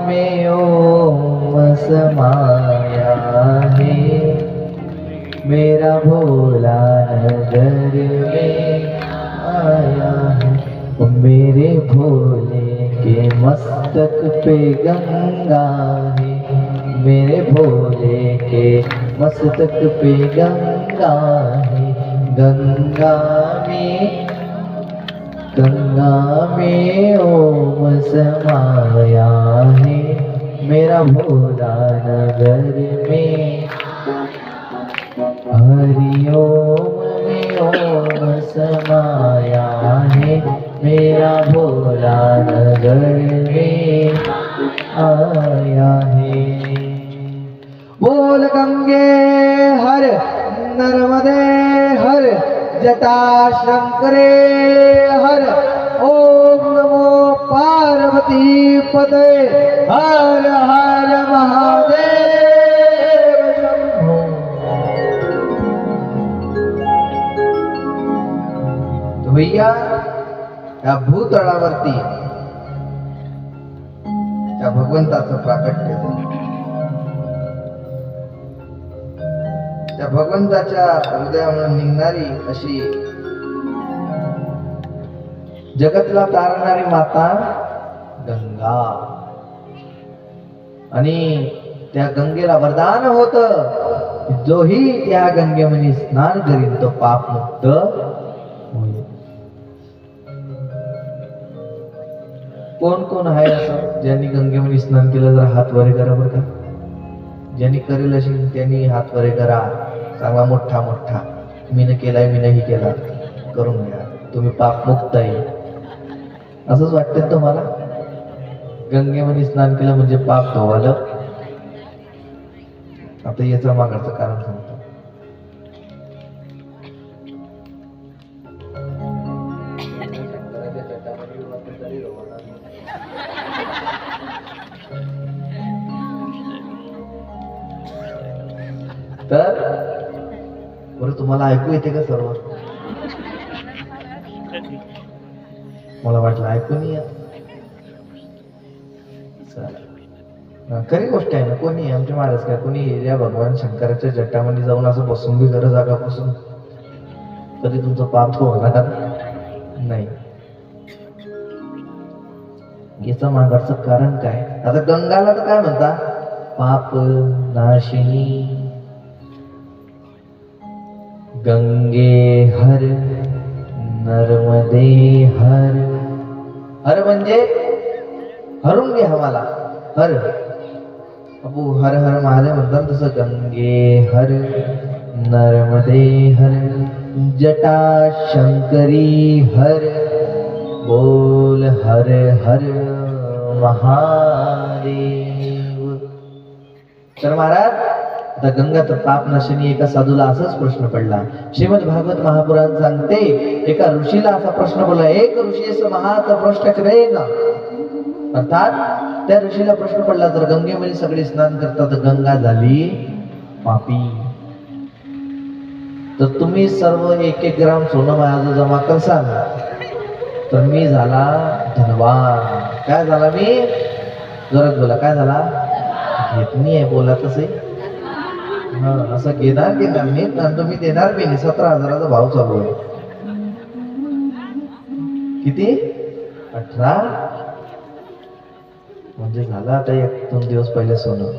में ओम समाया है, मेरा भोला नगर में आया है। मेरे भोले के मस्तक पे गंगा है, मेरे भोले के मस्तक पे गंगा है। गंगा में ओम समाया है, मेरा भोला नगर में। हरि ओम में ओम समाया है, मेरा भोला नगर में आया है। बोल गंगे हर नर्मदे हर जटा शंकरे हर। ओम नमो पार्वती पते हर हर महादेव शंभो। तो भैया या भूतळावरती त्या भगवंताचं प्राकट्य झालं। त्या भगवंताच्या हृदयामधून निघणारी अशी जगतला तारणारी माता गंगा, आणि त्या गंगेला वरदान होत, जोही त्या गंगेमध्ये स्नान करीन तो पाप मुक्त होईल। कोण कोण आहे असं ज्यांनी गंगेमध्ये स्नान केलं? जरा हात वर करा बरं का. ज्यांनी करेल असेल त्यांनी हात वर करा, चांगला मोठा मोठा. मी न केलाय, मी नाही केला, करून घ्या, तुम्ही पाप मुक्त आहे. असंच वाटतं तुम्हाला? गंगेमध्ये स्नान केलं म्हणजे पाप धुवालं? आता याचं मागाचं कारण सांगतो. तर बरं, तुम्हाला ऐकू येते का सर्व? मला वाटलं ऐकू नाही येत. खरी गोष्ट आहे ना. कोणी आमच्या महाराज काय कोणी या भगवान शंकराच्या जटामध्ये जाऊन असं बसून बी गरज जागापासून तरी तुमचं पाप होणार नाही. याचं मागाचं कारण काय? आता गंगाला तर काय म्हणता? पाप नाशिनी. गंगे हर नर्मदे हर. हर म्हणजे हरून घे हवाला. हर अबू हर हर महादेव म्हणतात तसं गंगे हर नर्मदे हर जटा शंकरी हर. बोल हर हर महादेव. तर महाराज, आता गंगा तर पाप नाशिनी. एका साधूला असाच प्रश्न पडला. श्रीमद भागवत महापुराण सांगते, एका ऋषीला असा प्रश्न पडला. एक ऋषी महात प्रश्न करेन. अर्थात त्या ऋषीला प्रश्न पडला, जर गंगेमध्ये सगळे स्नान करतात तर गंगा झाली पापी, तर तुम्ही सर्व 1-1 ग्राम सोनं माझं जमा करसाल तर मी झाला धनवान. काय झाला मी? जोरात बोला, काय झाला? घेत नाही आहे, बोला तसे. असं घेणार नाही, तुम्ही देणार बी नाही. 17,000चा भाव चालू आहे. किती? 18. म्हणजे झालं आता 1-2 दिवस पहिले सोनं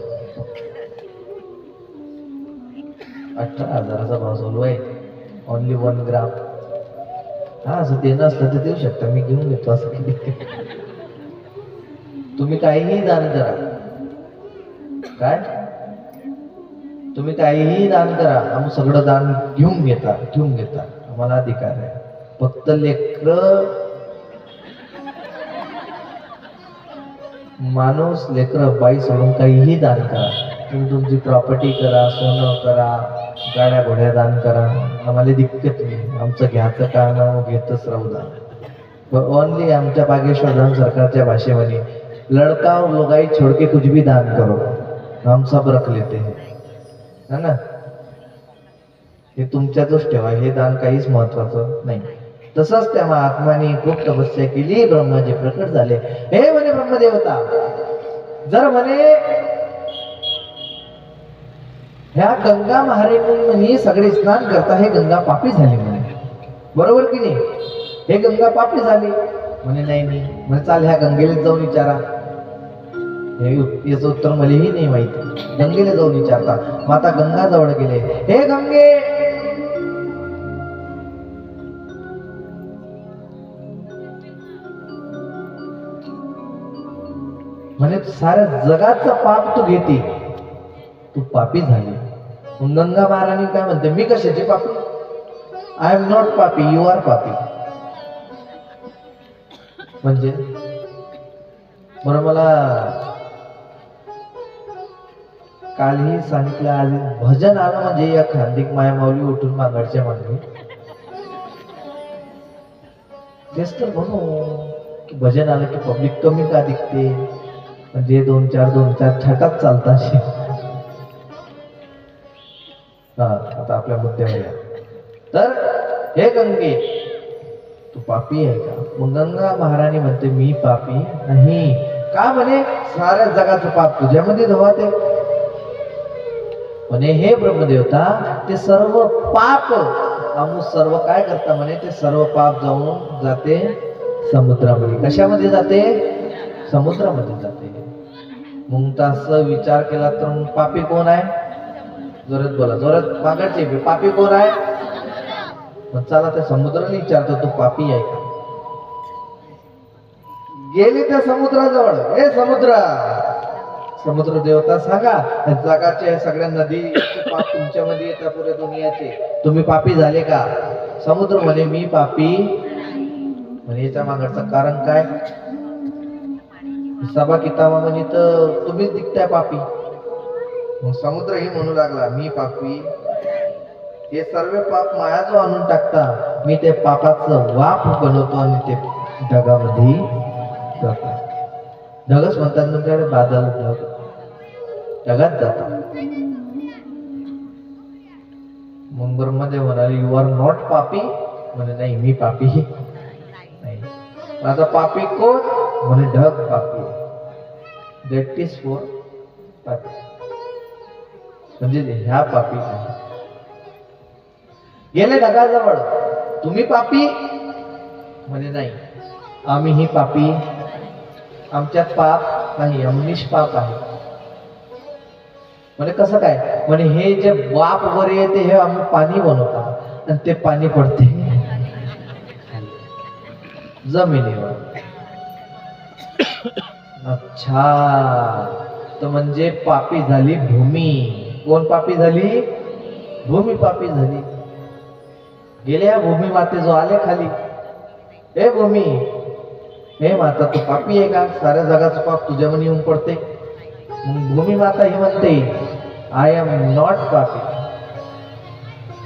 18,000चा भाव चालू आहे. ओनली 1 ग्राम. हा, असं देणं असलं तर देऊ शकता, मी घेऊन घेतो. असं किती? तुम्ही काहीही दान करा. काय? तुम्ही काहीही दान करा, आम्ही सगळं दान घेऊन घेता, आम्हाला अधिकार आहे. फक्त लेकर माणूस, लेकर बाई सोडून काहीही दान करा. तुम्ही तुमची प्रॉपर्टी करा, सोनं करा, गाड्या घोड्या दान करा, आम्हाला दिक्कत नाही. आमचं घ्यायचं काम घेतच राहू द्या. पण ओनली आमच्या बागेश्वर धाम सरकारच्या भाषेमध्ये लड़का और लुगाई छोड़ के कुछ भी दान करो, हम सब रख लेते हैं, है ना. हे तुमच्यातच ठेवा, हे दान काहीच महत्वाचं नाही. तसंच त्या महात्माने खूप तपस्या केली, ब्रह्माजी प्रकट झाले. हे म्हणे ब्रह्मदेवता, जर म्हणे ह्या गंगा महाराणी सगळे स्नान करता हे गंगा पापी झाली म्हणे, बरोबर की नाही? हे गंगा पापी झाली म्हणे, नाही म्हणे चाल ह्या गंगेला जाऊन विचारा. याचं उत्तर मलाही नाही माहिती. गंगेला जाऊन विचारता. माता गंगा जवळ गेले, हे गंगे म्हणे साऱ्या जगाचं पाप तू घेते, तू पापी झाली. गंगा महाराणी काय म्हणते, मी कशाची पापी? आय एम नॉट पापी, यू आर पापी. म्हणजे बरं, मला कालही सांगितलं, आज भजन आलं म्हणजे या खांदिक माया माऊली उठून मागाडच्या मागणी. तेच तर म्हणू की भजन आलं की पब्लिक कमी का दिसते, म्हणजे दोन चार छटात चालतात. हा, आता आपल्या मुद्द्यावर या. तर हे गंगे तू पापी आहे का? मग गंगा महाराणी म्हणते मी पापी नाही. का म्हणे? साऱ्या जगाचं पाप तुझ्यामध्ये धवाते. म्हणे हे ब्रह्मदेवता, ते सर्व पाप सर्व काय करता म्हणे, ते सर्व पाप जाऊन जाते समुद्रामध्ये. कशामध्ये जाते? समुद्रामध्ये जाते. मग असं विचार केला तर मग पापी कोण आहे? जोरात बोला, जोरात मागायचे, पापी कोण आहे? मग चला त्या समुद्राला विचारतो, तू पापी आहे का? गेली त्या समुद्राजवळ, हे समुद्र, समुद्र देवता सांगा, जगाचे सगळ्या नदी पाप तुमच्यामध्ये येतात, पुऱ्या दुनियाचे, तुम्ही पापी झाले का? समुद्र म्हणे मी पापी. म्हणे याच्या मागचं कारण काय? सभा किताबा म्हणजे तर तुम्हीच दिखताय पापी. मग समुद्र ही म्हणू लागला मी पापी, हे सर्व पाप माया जो आणून टाकता, मी ते पापाचं वाफ बनवतो आणि ते ढगामध्ये जातो. ढगच म्हणतात म्हणजे बादल, ढग ढगात जातात. मग ब्रह्मदेव म्हणाले यू आर नॉट पापी. म्हणे नाही मी पापी नाही. माझा पापी कोण? म्हणे ढग पापी. दॅट इज फॉर पापी, म्हणजे ह्या पापी नाही. गेले ढगाजवळ, तुम्ही पापी? म्हणे नाही आम्हीही पापी, आमच्यात पाप नाही, आम्ही निष्पाप आहे. म्हणजे कसं काय? म्हणजे हे जे वाफ वर येते हे आम्ही पाणी बनवतात आणि ते पाणी पडते जमिनीवर. अच्छा, तर म्हणजे पापी झाली भूमी. कोण पापी झाली? भूमी पापी झाली. गेले या भूमी माते जो आले खाली, हे भूमी, हे माता तू पापी आहे का? साऱ्या जगाचं पाप तुझ्यामध्ये येऊन पडते. मग भूमी माता ही म्हणते आय एम नॉट पापी.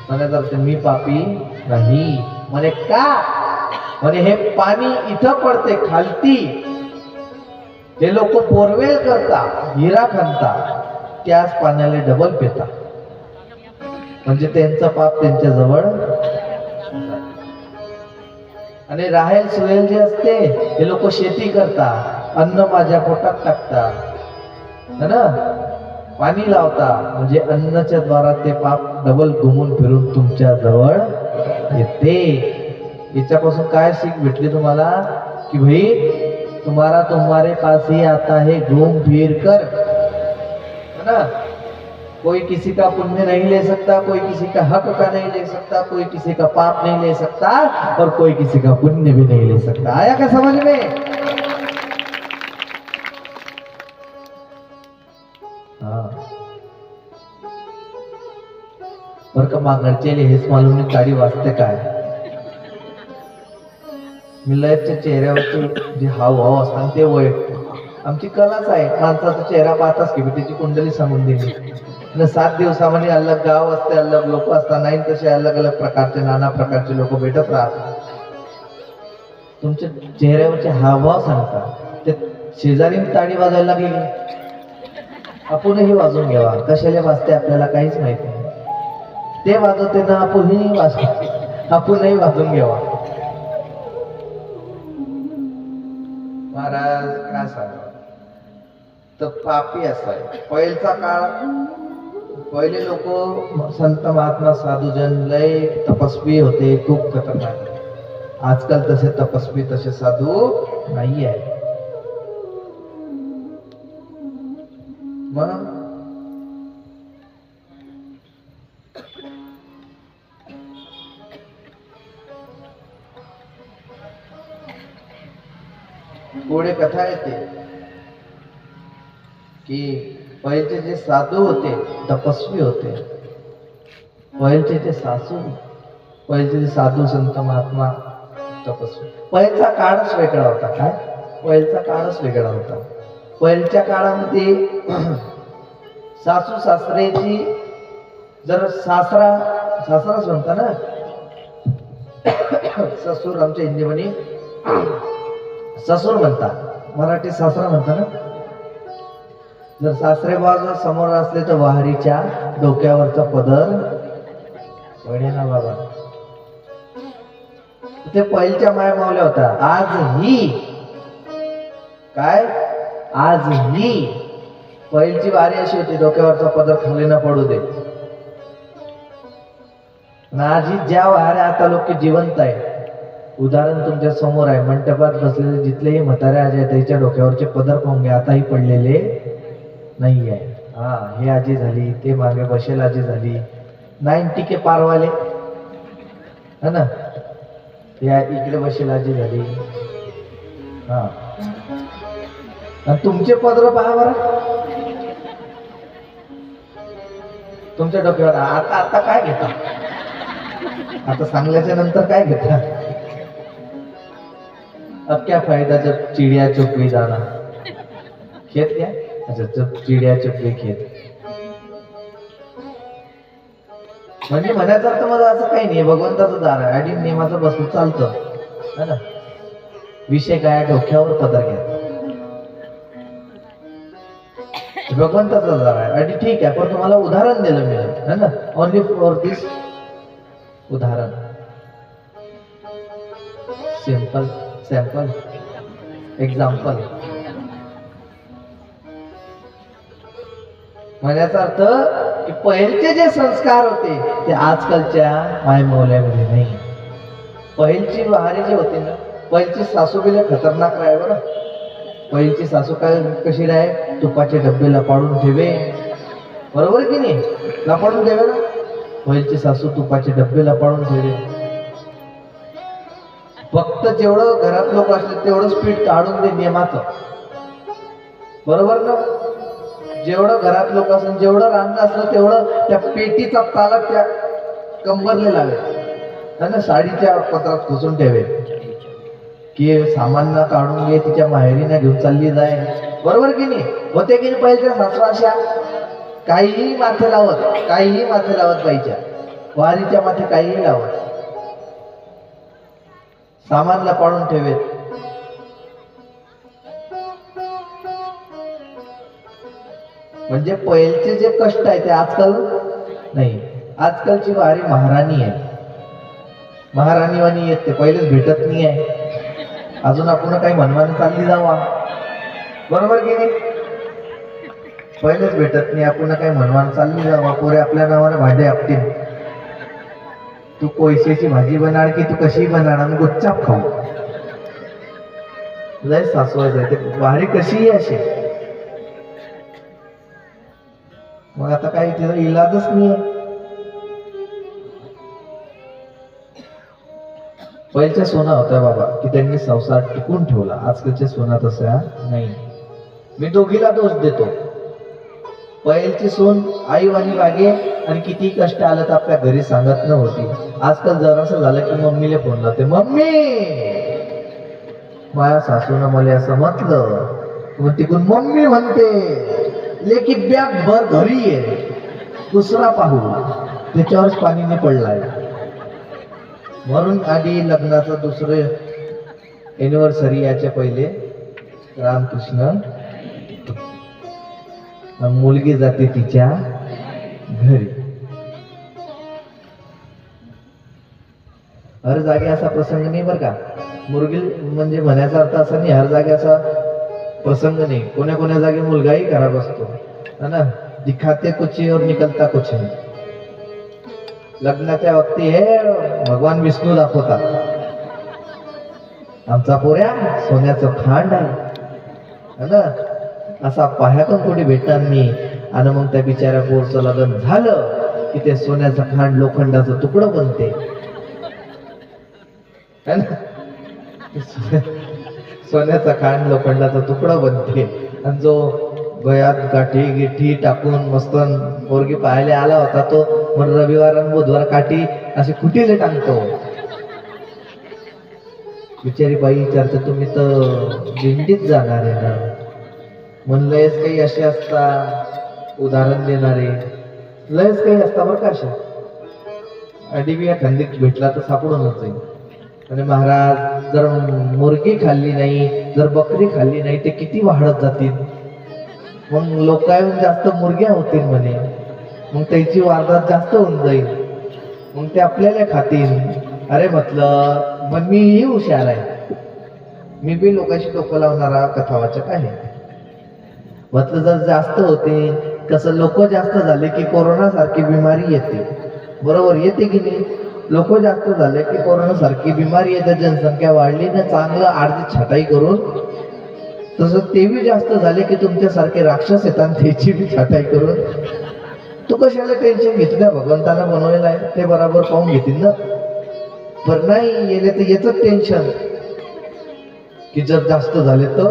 म्हणे मी पापी नाही. म्हणे का? म्हणे हे पाणी इथं पडते खालती, ते लोक बोरवेल करता, हिरा खणता, त्याच पाण्याला डबल पिता, म्हणजे त्यांचं पाप त्यांच्या जवळ. आणि राहेल सुहेल जे असते हे लोक शेती करता, अन्न माझ्या पोटात टाकता, है ना, पाणी लावता, म्हणजे अन्नाच्या द्वारा ते पाप डबल घुमून फिरून तुमच्या जवळ येते. याच्यापासून काय सीख भेटली तुम्हाला? कि भाई तुम्हारा तुम्हारे पास ही आता है, घूम फिर कर, है ना. कोई किसी का पुण्य नहीं ले सकता, कोई किसी का हक का नहीं ले सकता, कोई किसी का पाप नहीं ले सकता, और कोई किसी का पुण्य भी नहीं ले सकता. आया क्या समझ में? हाँ, बर का मागडचे हेच मालूम नाही काडी वाचते काय. मिलयच्या चेहऱ्यावरचे जे हावभाव असतात ते वय आमची कलाच आहे. माणसाचा चेहरा पाहताच की त्याची कुंडली सांगून दिली. 7 दिवसामध्ये अलग गाव असते, अलग लोक असतात, नाही तसे अलग अलग प्रकारचे नाना प्रकारचे लोक भेटत राहतात. तुमच्या चेहऱ्यावरचे हावभाव सांगतात. ते शेजारी ताडी वाजायला लागली, आपणही वाजवून घ्यावा. कशाला वाजते आपल्याला काहीच माहिती नाही. ते वाजवते ना, आपणही वाजवते, आपणही वाजवून घ्यावा. महाराज काय सांगा, तर पापी असाय. पहिलचा काळ, पहिले लोक संत महात्मा साधूजन लय तपस्वी होते, खूप खतरनाक. आजकाल तसे तपस्वी तसे साधू नाही आहे. मग पुढे कथा येते की पहिलचे जे साधू होते तपस्वी होते, पहिलचे जे पहिलचे जे साधू संत महात्मा तपस्वी. पहिलचा काळच वेगळा होता. काय पहिलचा काळच वेगळा होता. पहिलच्या काळामध्ये सासू सासरेची जर सासराच म्हणता ना, ससूर आमच्या हिंदीमध्ये ससूर म्हणतात, मराठी सासरा म्हणता ना. जर सासरे बाजू समोर असले तर वाहरीच्या डोक्यावरचा पदर पडे ना बाबा. ते पहिलच्या माया मावल्या होत्या. आजही पहिलची वारी अशी होती, डोक्यावरचा पदर खाली न पडू दे. आजही ज्या वाऱ्या आता लोक जिवंत आहे, उदाहरण तुमच्या समोर आहे. मंडपात बसलेले जिथलेही म्हातारे आजी आहेत त्याच्या डोक्यावरचे पदर पाहून घ्या, आताही पडलेले नाही आहे. हा, हे आजी झाली, ते मागे बसेल आजी झाली, 90 के पारवाले है ना, या इकडे बसेल आजी झाली. हा, तुमचे पदर पहा बरं तुमच्या डोक्यावर. आता काय घेता, आता सांगल्याच्या नंतर काय घेता. अब क्या फायदा जब चिड़िया चुप गई दाना. खेत क्या, अच्छा जब चिड़िया चुप गई खेत. म्हणजे म्हणायचं अर्थ माझा असं काही नाही, भगवंताचं दार आहे आणि नियमाचं बसून चालतं है ना. विषय काय, डोक्यावर पदर घ्या, भगवंताचा दार आहे आणि ठीक आहे. पण तुम्हाला उदाहरण दिलं मी है ना, ओनली फॉर दिस उदाहरण, सॅम्पल एक्झाम्पल. म्हणण्याचा अर्थ की पहिलचे जे संस्कार होते ते आजकालच्या मायमौल्यामध्ये नाही. पहिलची वारी जी होती ना, पहिलची सासू बिले खतरनाक राहे बरं. पहिलची सासू काय कशी राहे, तुपाचे डब्बे लपाडून ठेवे, बरोबर की नाही, लपाडून ठेवे ना. पहिलची सासू तुपाचे डब्बे लपाडून ठेवे. फक्त जेवढं घरात लोक असले तेवढं स्पीड काढून दे नियमाचं, बरोबर ना. जेवढं घरात लोक असलं, जेवढं रांगण असलं तेवढं त्या पेटीचा ताला त्या कंबरले लावे ना, साडीच्या पत्रात खुसून ठेवे की सामान ना काढून घे, तिच्या माहेरीने घेऊन चालली जाय, बरोबर की नाही. होते की नाही पहिल्या सासू अशा, काहीही माथे लावत पाहिजे, वारीच्या माथे काहीही लावत, सामान लपाडून ठेवेत. म्हणजे पहिलचे जे कष्ट आहे ते आजकाल नाही. आजकालची वारी महाराणी आहे, महाराणीवाणी येते, पहिलेच भेटत नाही आहे. अजून आपण काही मनमानी चालली जावा, बरोबर की नाही. पहिलेच भेटत नाही, आपण काही मनमान चालली जावा. पोरे आपल्या नावाने भांडे आपतील, तू कोळशाची भाजी बनाड की तू कशी बनाड, आम्ही गुच्चाप खाऊ. लय सासवा जायते, वारी कशीही असे. मग आता काही तिचा इलाजच नाही. पहिल्या सोना होत्या बाबा की त्यांनी संसार टिकून ठेवला. आजकालच्या सोना तसा नाही. मी दोघीला दोष देतो. पहिलची सोन आई वाणी वागे आणि किती कष्ट आलं तर आपल्या घरी सांगत नव्हती. आजकाल जरासं झालं की मम्मीला फोन लावते, मम्मी माझ्या सासूनं मला असं म्हटलं, मग तिकडून मम्मी म्हणते लेकी बॅग भर घरी आहे, दुसरा पाहू, त्याच्यावरच पाणी नाही पडलाय. म्हणून आधी लग्नाचं दुसरे एनिव्हर्सरी याच्या पहिले रामकृष्ण मुलगी जाते तिच्या घरी. हर जागे असा प्रसंग नाही बरं का. मुलगी म्हणजे म्हणायचा अर्थ असा नाही हर जागे असा प्रसंग नाही. कोण्या कोण्या जागी मुलगाही खराब असतो है ना, दिखाते कुछ और निकलता कुछ नहीं. लग्नाच्या वक्ती हे भगवान विष्णू दाखवतात, आमचा पोऱ्या सोन्याचं खांड आहे ना, असा पाह्यातून थोडी भेटणार मी. आणि मग त्या बिचाऱ्या पोरचं लग्न झालं की ते सोन्याचं खांड लोखंडाचं तुकडं बनते है ना. सोन्याचा खांड लोखंडाचा तुकडा बनते. आणि जो गळ्यात गाठी गिठी टाकून मस्त पोरगी पाहायला आला होता तो मग रविवार आणि बुधवार काठी अशी कुटीले टांगतो. बिचारी बाई विचारते तुम्ही तर दिंडीत जाणार आहे ना. म्हणलं लयच काही असे असता उदाहरण देणारे, लयच काही असता बरं का अशा. अडीबी खंडीत भेटला तर सापडूनच जाईल. आणि महाराज जर मुर्गी खाल्ली नाही, जर बकरी खाल्ली नाही ते किती वाढत जातील. मग लोकांहून जास्त मुर्ग्या होतील म्हणे, मग त्याची वारदात जास्त होऊन जाईल, मग ते आपल्याला खातील. अरे म्हटलं मग मीही हुशार आहे, मी बी लोकांशी डोकं लावणारा कथावाचक आहे. म्हटलं जर जास्त होते, कसं लोक जास्त झाले की कोरोना सारखी बिमारी येते, बरोबर येते की नाही. लोक जास्त झाले की कोरोना सारखी बिमारी येते, जनसंख्या वाढली ना चांगलं अर्धी छटाई करून. तसं ते बी जास्त झाले की तुमच्यासारखे राक्षस येतात, त्याची बी छटाई करून. तू कशाला टेन्शन घेतलं, भगवंताला बनवायला आहे ते बरोबर पाहून घेतील ना. पण नाही येले तर याच टेन्शन की जर जास्त झाले तर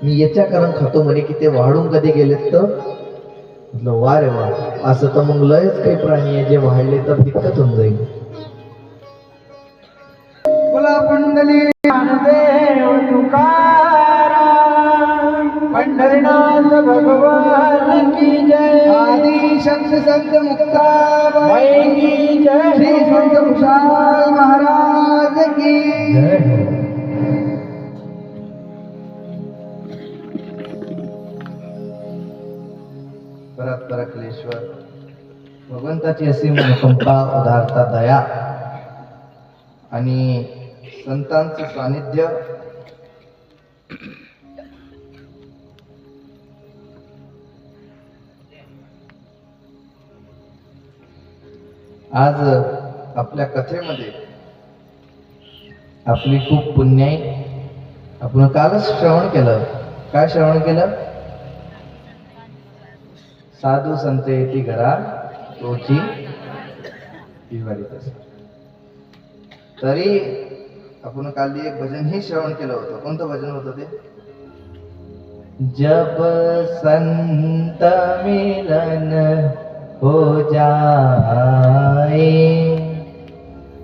मी याच्या कारण खातो म्हणे की ते वाढून कधी गेलेत तर. म्हटलं वा रे वा, असं तर मग लयच काही प्राणी आहे जे वाढले तर दिक्कत होऊन जाईल. बोला पंढरी ज्ञानदेव तुकाराम, पंढरीनाथ भगवान की जय. आदि शक्त संत मुक्ताबाई की जय. श्री संत खुशाल महाराज की जय. परत परकलेश्वर भगवंताची अशी अनुकंपा, उदारता, दया आणि संतांचं सानिध्य आज आपल्या कथेमध्ये आपली खूप पुण्य आहे. आपण कालच श्रवण केलं. काय श्रवण केलं? साधू संत येती घरा तोची दिवाळीत. तरी आपण काल एक भजनही श्रवण केलं होतं. कोणतं भजन होतं ते? जब संत मिलन हो जाए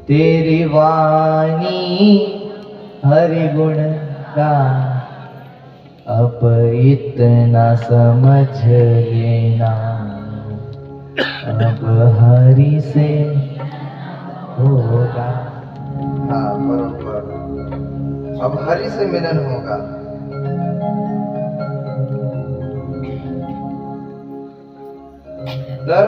तेरी वाणी हरि गुण गा, अब इतना समझ लेना अब हरि से होगा. हाँ बरोबर, अब हरि से मिलन होगा. तर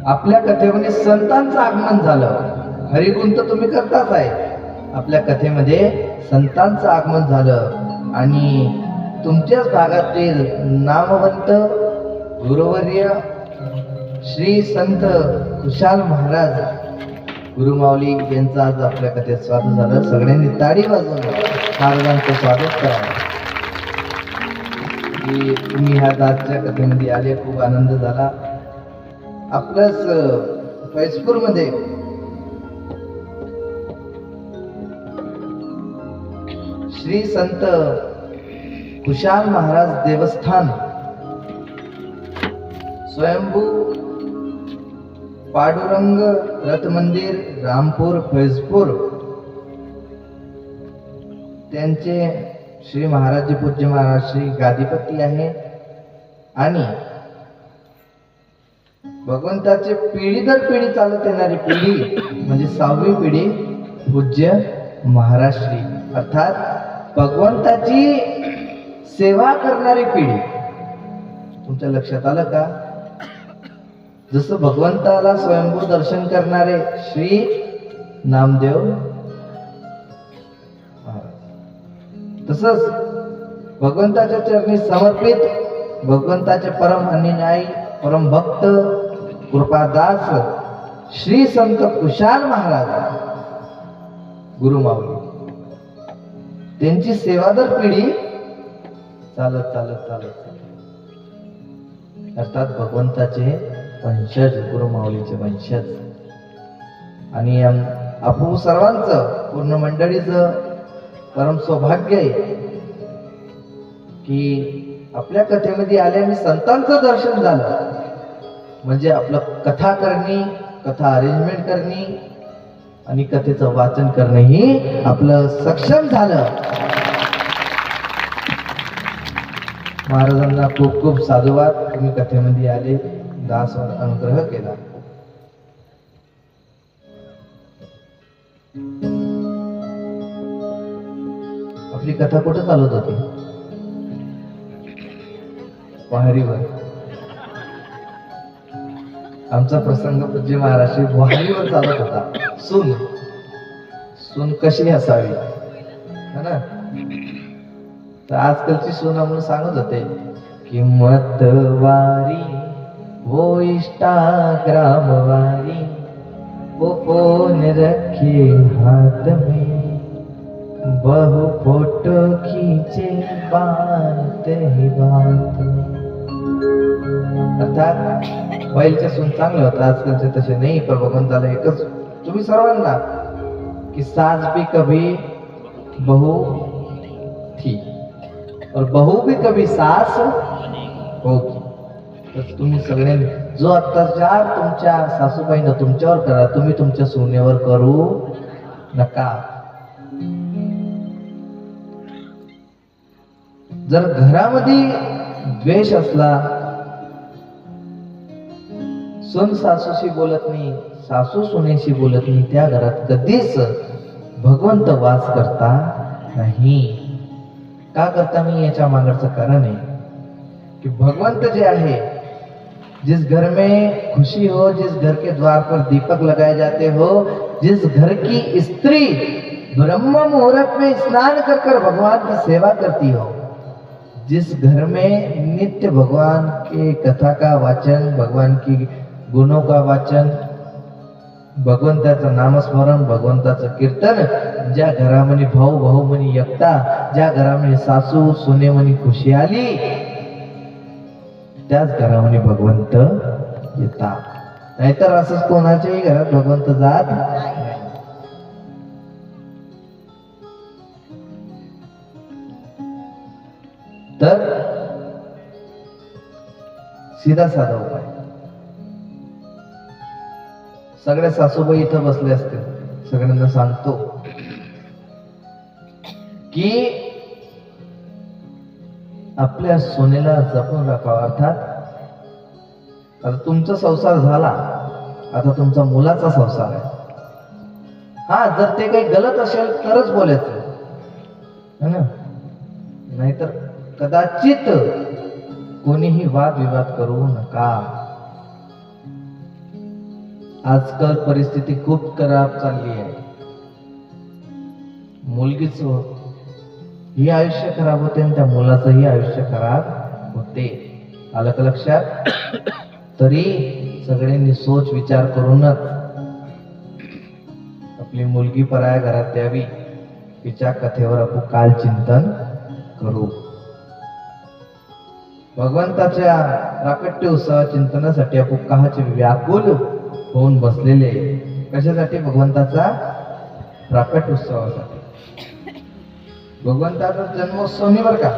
आपल्या कथेमध्ये संतांचं आगमन झालं. हरिगुण तर तुम्ही करताच आहे. आपल्या कथेमध्ये संतांचं आगमन झालं आणि तुमच्याच भागातील नामवंत गुरुवर्य श्री संत खुशाल महाराज गुरुमाऊली यांचं आज आपल्या कथेत स्वागत झालं. सगळ्यांनी ताडी वाजवून महाराजांचं स्वागत करा. की तुम्ही ह्या आजच्या कथेमध्ये आले, खूप आनंद झाला. आपल्याच फैजपूरमध्ये श्री संत खुशाल महाराज देवस्थान स्वयंभू पांडुरंग रथ मंदिर रामपूर फैजपूर, त्यांचे श्री महाराज पूज्य महाराज श्री गादीपती आहे. आणि भगवंताचे पिढी दर पिढी चालत येणारी पिढी म्हणजे 6वी पिढी पूज्य महाराज श्री, अर्थात भगवंताची सेवा करणारी पिढी. तुमच्या लक्षात आलं का? जसं भगवंताला स्वयंभू दर्शन करणारे श्री नामदेव महाराज, तसंच भगवंताच्या चरणी समर्पित भगवंताचे परम अनुयायी परम भक्त कृपादास श्री संत कुशाल महाराज गुरुमाऊली त्यांची सेवादर पिढी चालत चालत चालत अर्थात भगवंताचे वंशज गुरुमाऊलीचे वंशज आणि आपू सर्वांचं पूर्ण मंडळीचं परम सौभाग्य आहे की आपल्या कथेमध्ये आल्याने संतांचं दर्शन झालं म्हणजे आपलं कथा करणे कथा अरेंजमेंट करणे आणि कथेचं वाचन करणंही आपलं सक्षम झालं. महाराजांना खूप खूप साधुवाद. तुम्ही कथेमध्ये आले दासवर अनुग्रह केला. आपली कथा कुठं चालत होती? वाहरीवर. आमचा प्रसंग पूज्य महाराष्ट्री वाहरीवर चालत होता. सून कशी असावी है ना. तर आजकालची सून म्हणून सांगत होते की मतवारी वो इंस्टाग्राम वारी वो फोन रखे हाथ में बहु फोटो खींचे बात ही बात में. अर्थात पहिलचे सून चांगले होते आजकालचे तसे नाही. पण भगवंताला एकच तुम्ही सर्वांना कि सास भी कभी बहू थी और बहू भी कभी सास होगी. तर तुम्ही सगळे जो अत्याचार तुमच्या सासूबाईंना तुमच्यावर करा तुम्ही तुमच्या सुनेवर करू नका. जर घरामध्ये द्वेष असला सून सासूशी बोलत नाही सासू सुनेशी बोलत नाही त्या घरात कधीच भगवंत वास करता नाही. का करता नाही याच्या मागचं कारण आहे कि भगवंत जे आहे जिस घर में खुशी हो जिस घर के द्वार पर दीपक लगाए जाते हो जिस घर की स्त्री ब्रह्म मुहूर्त में स्नान कर कर भगवान की सेवा करती हो जिस घर में नित्य भगवान के कथा का वाचन भगवान की गुणों का वाचन भगवंताचं नामस्मरण भगवंताचं कीर्तन ज्या घरामध्ये भाऊ भाऊ म्हणी एकता ज्या घरामध्ये सासू सुने म्हणी खुशी आली त्याच घरामध्ये भगवंत येतात. नाहीतर असंच कोणाच्याही घरात भगवंत जात नाही. तर सीधा साधा उपाय. सगळ्या सासूबाई इथं बसले असतील सगळ्यांना सांगतो की आपल्या सोनेला जपून राखावं. अर्थात आता तुमचा संसार झाला आता तुमचा मुलाचा संसार आहे. हा जर ते काही गलत असेल तरच बोलायचं है ना. नाहीतर कदाचित कोणीही वाद विवाद करू नका. आजकाल परिस्थिती खूप खराब चालली आहे. मुलगीच ही आयुष्य खराब होते आणि त्या मुलाचंही आयुष्य खराब होते. आलं का लक्षात? तरी सगळ्यांनी सोच विचार करूनच आपली मुलगी पराया घरात द्यावी तिच्या कथेवर आपण काल चिंतन करू. भगवंताच्या प्राकट्य उत्सव चिंतनासाठी आपण काहाचे व्याकुल होऊन बसलेले. कशासाठी? भगवंताचा प्राकट्य उत्सवासाठी. भगवंताचा जन्मोत्सव नाही बरं का.